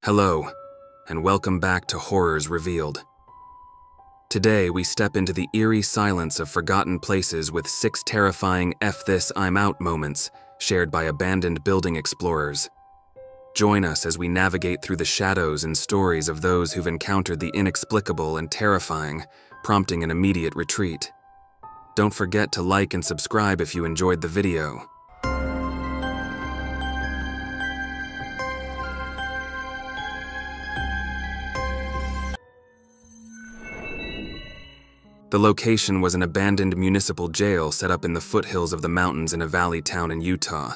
Hello, and welcome back to Horrors Revealed. Today, we step into the eerie silence of forgotten places with 6 terrifying F this, I'm out moments shared by abandoned building explorers. Join us as we navigate through the shadows and stories of those who've encountered the inexplicable and terrifying, prompting an immediate retreat. Don't forget to like and subscribe if you enjoyed the video. The location was an abandoned municipal jail set up in the foothills of the mountains in a valley town in Utah.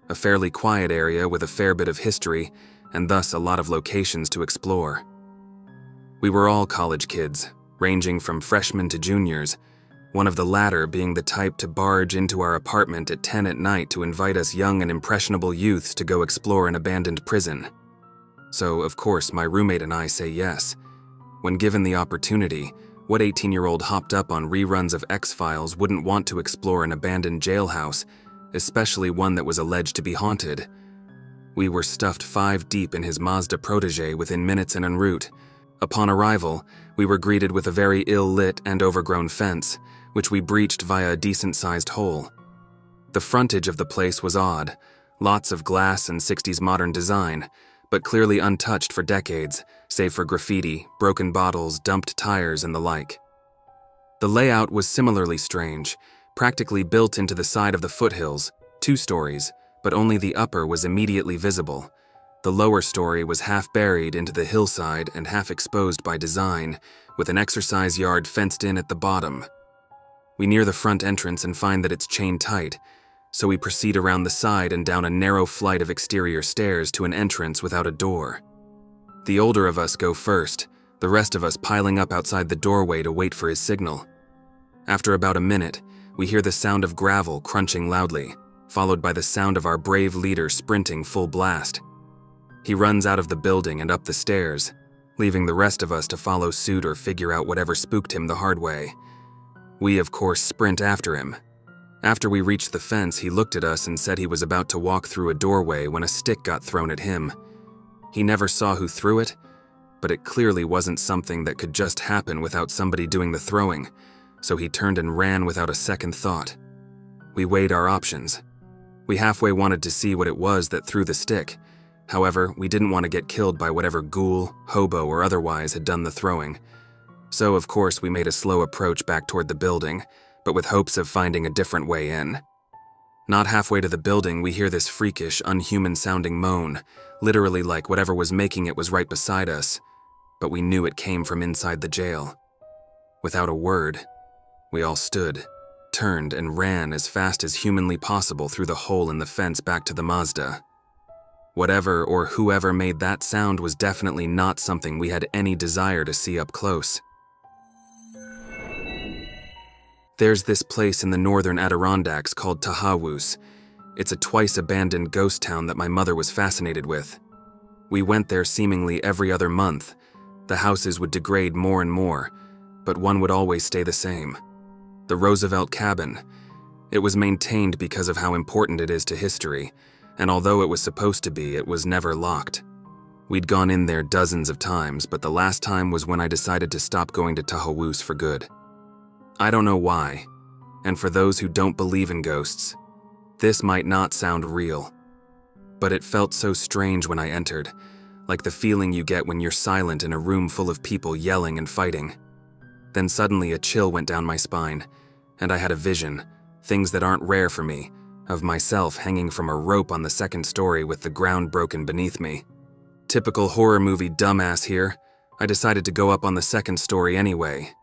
A fairly quiet area with a fair bit of history, and thus a lot of locations to explore. We were all college kids, ranging from freshmen to juniors, one of the latter being the type to barge into our apartment at 10 at night to invite us young and impressionable youths to go explore an abandoned prison. So, of course, my roommate and I say yes. When given the opportunity, what 18-year-old hopped up on reruns of X-Files wouldn't want to explore an abandoned jailhouse, especially one that was alleged to be haunted? We were stuffed 5 deep in his Mazda Protege within minutes and en route. Upon arrival, we were greeted with a very ill-lit and overgrown fence, which we breached via a decent-sized hole. The frontage of the place was odd, lots of glass and 60s modern design, but clearly untouched for decades, save for graffiti, broken bottles, dumped tires, and the like. The layout was similarly strange, practically built into the side of the foothills, 2 stories, but only the upper was immediately visible. The lower story was half buried into the hillside and half exposed by design, with an exercise yard fenced in at the bottom. We near the front entrance and find that it's chained tight, so we proceed around the side and down a narrow flight of exterior stairs to an entrance without a door. The older of us go first, the rest of us piling up outside the doorway to wait for his signal. After about a minute, we hear the sound of gravel crunching loudly, followed by the sound of our brave leader sprinting full blast. He runs out of the building and up the stairs, leaving the rest of us to follow suit or figure out whatever spooked him the hard way. We, of course, sprint after him. After we reached the fence, he looked at us and said he was about to walk through a doorway when a stick got thrown at him. He never saw who threw it, but it clearly wasn't something that could just happen without somebody doing the throwing, so he turned and ran without a second thought. We weighed our options. We halfway wanted to see what it was that threw the stick. However, we didn't want to get killed by whatever ghoul, hobo, or otherwise had done the throwing. So, of course, we made a slow approach back toward the building, but with hopes of finding a different way in. Not halfway to the building, we hear this freakish, unhuman-sounding moan, literally like whatever was making it was right beside us, but we knew it came from inside the jail. Without a word, we all stood, turned, and ran as fast as humanly possible through the hole in the fence back to the Mazda. Whatever or whoever made that sound was definitely not something we had any desire to see up close. There's this place in the northern Adirondacks called Tahawus. It's a twice-abandoned ghost town that my mother was fascinated with. We went there seemingly every other month. The houses would degrade more and more, but one would always stay the same. The Roosevelt Cabin. It was maintained because of how important it is to history, and although it was supposed to be, it was never locked. We'd gone in there dozens of times, but the last time was when I decided to stop going to Tahawus for good. I don't know why, and for those who don't believe in ghosts, this might not sound real, but it felt so strange when I entered, like the feeling you get when you're silent in a room full of people yelling and fighting. Then suddenly a chill went down my spine, and I had a vision, things that aren't rare for me, of myself hanging from a rope on the 2nd story with the ground broken beneath me. Typical horror movie dumbass here, I decided to go up on the 2nd story anyway.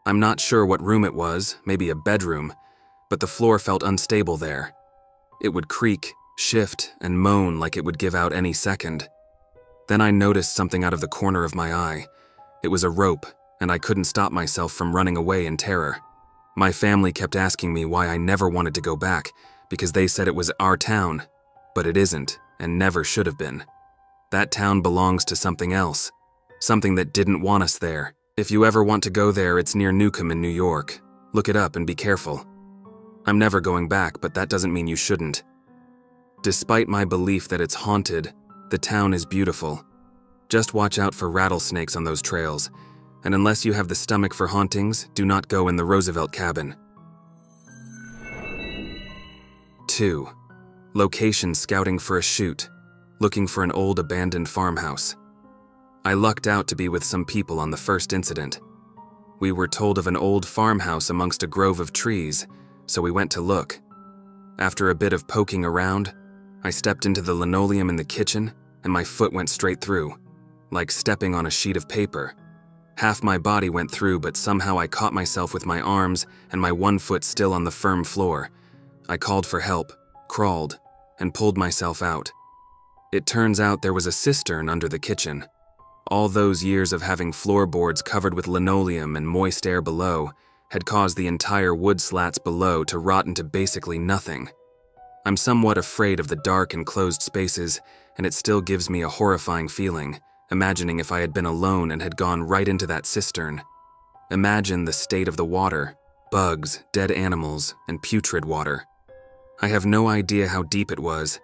I'm not sure what room it was, maybe a bedroom, but the floor felt unstable there. It would creak, shift, and moan like it would give out any second. Then I noticed something out of the corner of my eye. It was a rope, and I couldn't stop myself from running away in terror. My family kept asking me why I never wanted to go back, because they said it was our town, but it isn't, and never should have been. That town belongs to something else, something that didn't want us there. If you ever want to go there, it's near Newcomb in New York. Look it up and be careful. I'm never going back, but that doesn't mean you shouldn't. Despite my belief that it's haunted, the town is beautiful. Just watch out for rattlesnakes on those trails, and unless you have the stomach for hauntings, do not go in the Roosevelt cabin. 2. Location scouting for a shoot, looking for an old abandoned farmhouse. I lucked out to be with some people on the first incident. We were told of an old farmhouse amongst a grove of trees, so we went to look. After a bit of poking around, I stepped into the linoleum in the kitchen and my foot went straight through, like stepping on a sheet of paper. Half my body went through, but somehow I caught myself with my arms and my one foot still on the firm floor. I called for help, crawled, and pulled myself out. It turns out there was a cistern under the kitchen. All those years of having floorboards covered with linoleum and moist air below had caused the entire wood slats below to rot into basically nothing. I'm somewhat afraid of the dark and closed spaces, and it still gives me a horrifying feeling, imagining if I had been alone and had gone right into that cistern. Imagine the state of the water, bugs, dead animals, and putrid water. I have no idea how deep it was.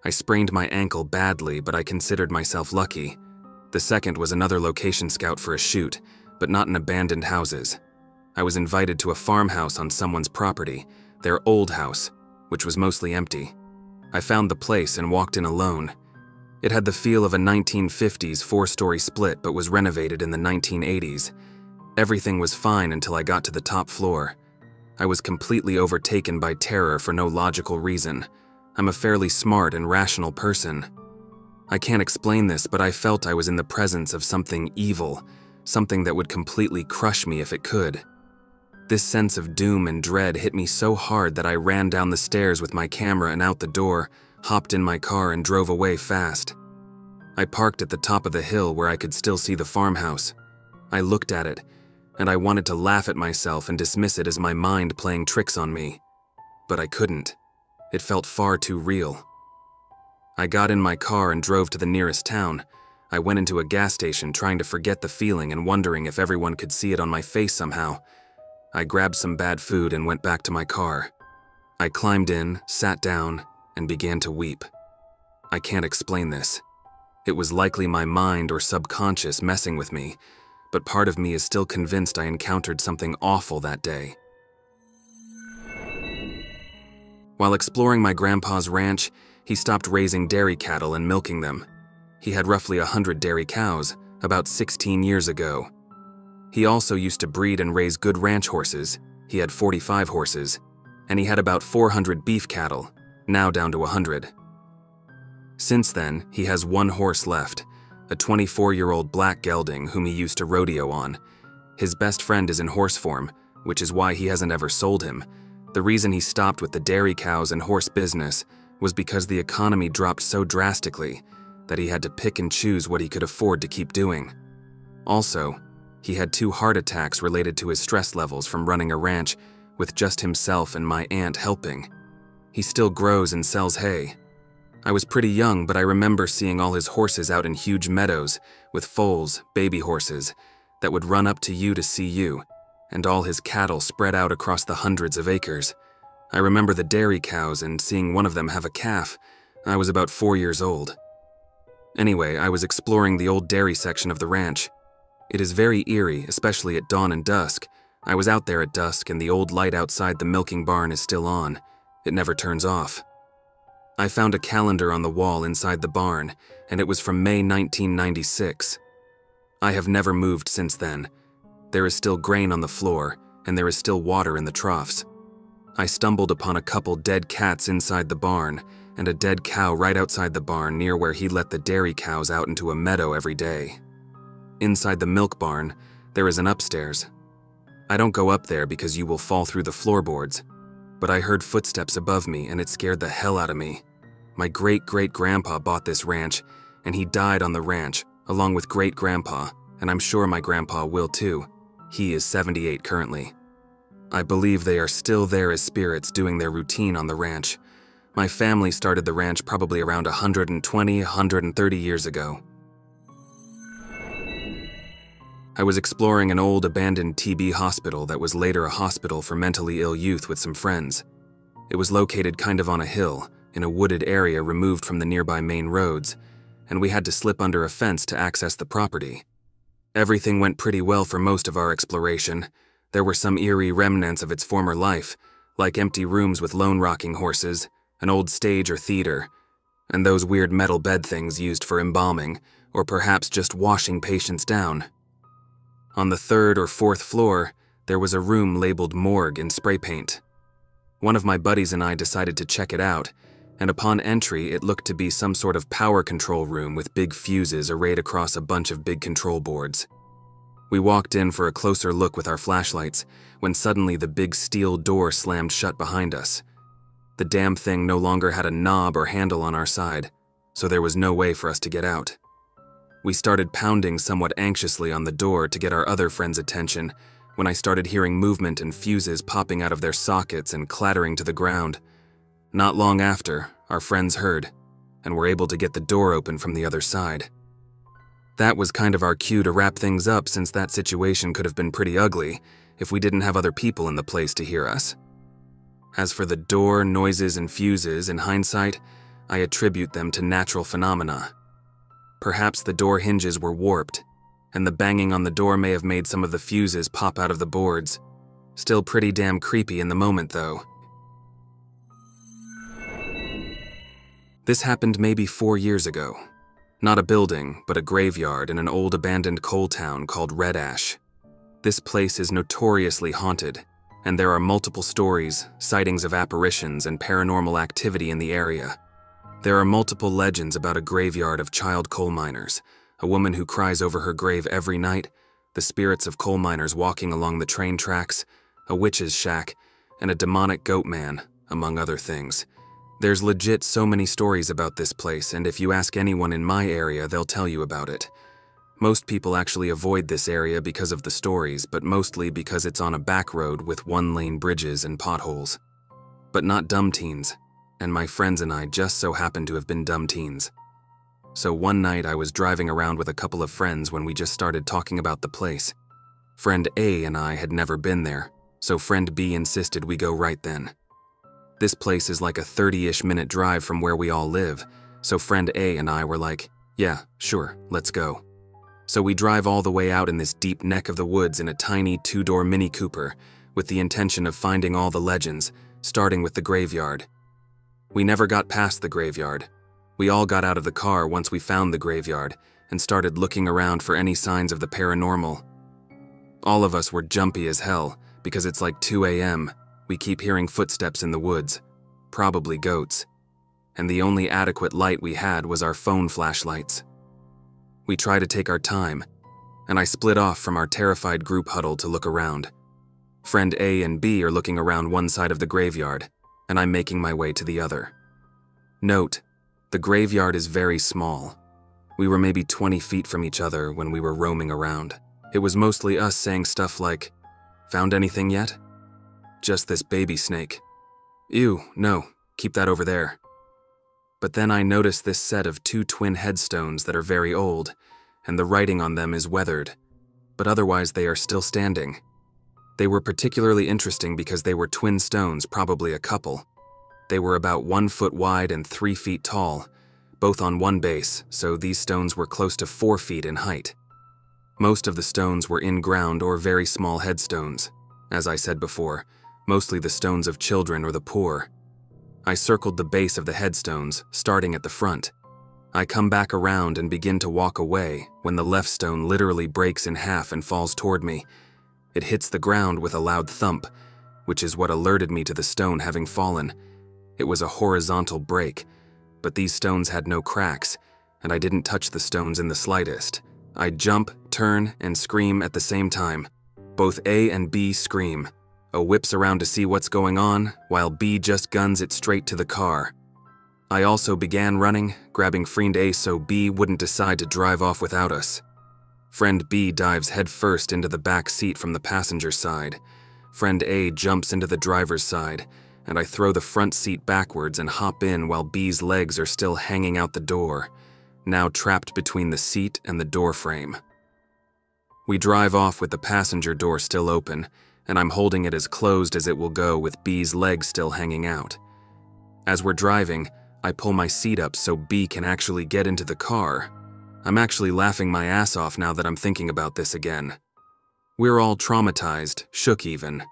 I sprained my ankle badly, but I considered myself lucky. The second was another location scout for a shoot, but not in abandoned houses. I was invited to a farmhouse on someone's property, their old house, which was mostly empty. I found the place and walked in alone. It had the feel of a 1950s four-story split but was renovated in the 1980s. Everything was fine until I got to the top floor. I was completely overtaken by terror for no logical reason. I'm a fairly smart and rational person. I can't explain this, but I felt I was in the presence of something evil, something that would completely crush me if it could. This sense of doom and dread hit me so hard that I ran down the stairs with my camera and out the door, hopped in my car and drove away fast. I parked at the top of the hill where I could still see the farmhouse. I looked at it, and I wanted to laugh at myself and dismiss it as my mind playing tricks on me. But I couldn't. It felt far too real. I got in my car and drove to the nearest town. I went into a gas station trying to forget the feeling and wondering if everyone could see it on my face somehow. I grabbed some bad food and went back to my car. I climbed in, sat down, and began to weep. I can't explain this. It was likely my mind or subconscious messing with me, but part of me is still convinced I encountered something awful that day. While exploring my grandpa's ranch, he stopped raising dairy cattle and milking them. He had roughly 100 dairy cows, about 16 years ago. He also used to breed and raise good ranch horses. He had 45 horses, and he had about 400 beef cattle, now down to 100. Since then, he has one horse left, a 24-year-old black gelding whom he used to rodeo on. His best friend is in horse form, which is why he hasn't ever sold him. The reason he stopped with the dairy cows and horse business was because the economy dropped so drastically that he had to pick and choose what he could afford to keep doing. Also, he had 2 heart attacks related to his stress levels from running a ranch with just himself and my aunt helping. He still grows and sells hay. I was pretty young, but I remember seeing all his horses out in huge meadows with foals, baby horses, that would run up to you to see you, and all his cattle spread out across the hundreds of acres. I remember the dairy cows and seeing one of them have a calf. I was about 4 years old. Anyway, I was exploring the old dairy section of the ranch. It is very eerie, especially at dawn and dusk. I was out there at dusk and the old light outside the milking barn is still on. It never turns off. I found a calendar on the wall inside the barn, and it was from May 1996. I have never moved since then. There is still grain on the floor, and there is still water in the troughs. I stumbled upon a couple dead cats inside the barn, and a dead cow right outside the barn near where he let the dairy cows out into a meadow every day. Inside the milk barn, there is an upstairs. I don't go up there because you will fall through the floorboards, but I heard footsteps above me and it scared the hell out of me. My great-great-grandpa bought this ranch, and he died on the ranch, along with great-grandpa, and I'm sure my grandpa will too. He is 78 currently. I believe they are still there as spirits doing their routine on the ranch. My family started the ranch probably around 120, 130 years ago. I was exploring an old abandoned TB hospital that was later a hospital for mentally ill youth with some friends. It was located kind of on a hill, in a wooded area removed from the nearby main roads. and we had to slip under a fence to access the property. Everything went pretty well for most of our exploration. There were some eerie remnants of its former life, like empty rooms with lone rocking horses, an old stage or theater, and those weird metal bed things used for embalming, or perhaps just washing patients down. On the 3rd or 4th floor, there was a room labeled morgue in spray paint. One of my buddies and I decided to check it out, and upon entry it looked to be some sort of power control room with big fuses arrayed across a bunch of big control boards. We walked in for a closer look with our flashlights, when suddenly the big steel door slammed shut behind us. The damn thing no longer had a knob or handle on our side, so there was no way for us to get out. We started pounding somewhat anxiously on the door to get our other friends' attention when I started hearing movement and fuses popping out of their sockets and clattering to the ground. Not long after, our friends heard, and were able to get the door open from the other side. That was kind of our cue to wrap things up, since that situation could have been pretty ugly if we didn't have other people in the place to hear us. As for the door, noises, and fuses, in hindsight, I attribute them to natural phenomena. Perhaps the door hinges were warped, and the banging on the door may have made some of the fuses pop out of the boards. Still pretty damn creepy in the moment, though. This happened maybe 4 years ago. Not a building, but a graveyard in an old abandoned coal town called Red Ash. This place is notoriously haunted, and there are multiple stories, sightings of apparitions, and paranormal activity in the area. There are multiple legends about a graveyard of child coal miners, a woman who cries over her grave every night, the spirits of coal miners walking along the train tracks, a witch's shack, and a demonic goat man, among other things. There's legit so many stories about this place, and if you ask anyone in my area, they'll tell you about it. Most people actually avoid this area because of the stories, but mostly because it's on a back road with one-lane bridges and potholes. But not dumb teens, and my friends and I just so happened to have been dumb teens. So one night I was driving around with a couple of friends when we just started talking about the place. Friend A and I had never been there, so friend B insisted we go right then. This place is like a 30-ish minute drive from where we all live, so friend A and I were like, yeah, sure, let's go. So we drive all the way out in this deep neck of the woods in a tiny 2-door Mini Cooper, with the intention of finding all the legends, starting with the graveyard. We never got past the graveyard. We all got out of the car once we found the graveyard and started looking around for any signs of the paranormal. All of us were jumpy as hell because it's like 2 a.m. We keep hearing footsteps in the woods, probably goats, and the only adequate light we had was our phone flashlights. We try to take our time, and I split off from our terrified group huddle to look around. Friend A and B are looking around one side of the graveyard, and I'm making my way to the other. Note, the graveyard is very small. We were maybe 20 feet from each other when we were roaming around. It was mostly us saying stuff like, "Found anything yet?" "Just this baby snake." "Ew, no, keep that over there." But then I noticed this set of 2 twin headstones that are very old, and the writing on them is weathered, but otherwise they are still standing. They were particularly interesting because they were twin stones, probably a couple. They were about 1 foot wide and 3 feet tall, both on one base, so these stones were close to 4 feet in height. Most of the stones were in-ground or very small headstones. As I said before, mostly the stones of children or the poor. I circled the base of the headstones, starting at the front. I come back around and begin to walk away when the left stone literally breaks in half and falls toward me. It hits the ground with a loud thump, which is what alerted me to the stone having fallen. It was a horizontal break, but these stones had no cracks, and I didn't touch the stones in the slightest. I jump, turn, and scream at the same time. Both A and B scream. O whips around to see what's going on, while B just guns it straight to the car. I also began running, grabbing friend A so B wouldn't decide to drive off without us. Friend B dives headfirst into the back seat from the passenger side. Friend A jumps into the driver's side, and I throw the front seat backwards and hop in while B's legs are still hanging out the door, now trapped between the seat and the door frame. We drive off with the passenger door still open, and I'm holding it as closed as it will go with B's legs still hanging out. As we're driving, I pull my seat up so B can actually get into the car. I'm actually laughing my ass off now that I'm thinking about this again. We're all traumatized, shook even.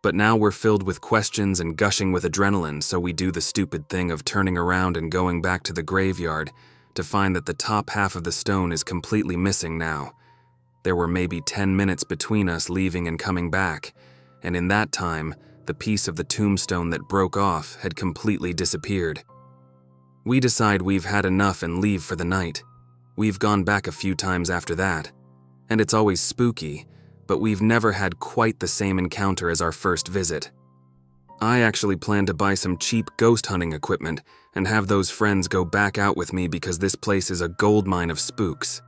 But now we're filled with questions and gushing with adrenaline, so we do the stupid thing of turning around and going back to the graveyard to find that the top half of the stone is completely missing now. There were maybe 10 minutes between us leaving and coming back, and in that time, the piece of the tombstone that broke off had completely disappeared. We decide we've had enough and leave for the night. We've gone back a few times after that, and it's always spooky, but we've never had quite the same encounter as our first visit. I actually plan to buy some cheap ghost hunting equipment and have those friends go back out with me because this place is a goldmine of spooks.